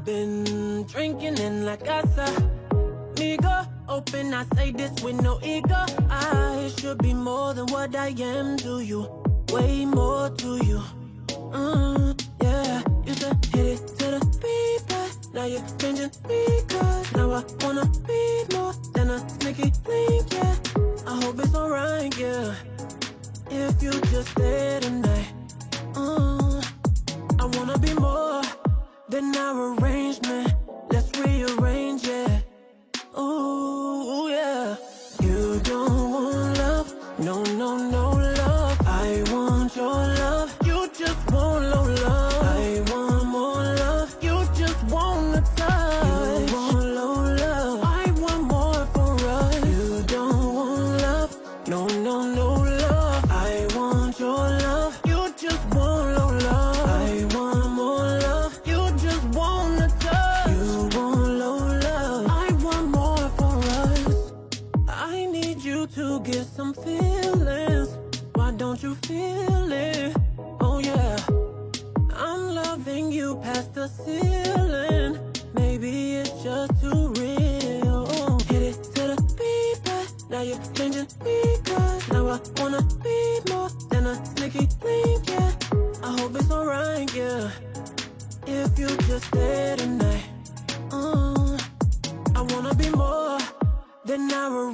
Been drinking in la casa, nigga. Open, I say this with no ego. I should be more than what I am to you, way more to you. Yeah, you said hit it to the beat, but now you're changing because now I wanna be more than a sneaky link. Yeah, I hope it's alright. Yeah, if you just stay tonight. I wanna be more than our arrangement. Let's rearrange it. Ooh, yeah. You don't want love, no, no, no love. I want your love, you just want low love. I want more love, you just want the touch. You want low love, I want more for us. You don't want love, no, no, no love. I want your love, you just want low love. I want more love, you just want the touch. You want low love, I want more for us. I need you to get some feelings. Why don't you feel it? Oh yeah, I'm loving you past the ceiling. Maybe it's just too real. Hit it to the beat, but now you're changing because now I wanna be more than a sneaky link. Yeah, I hope it's alright. Yeah, if you just stay tonight. I wanna be more than our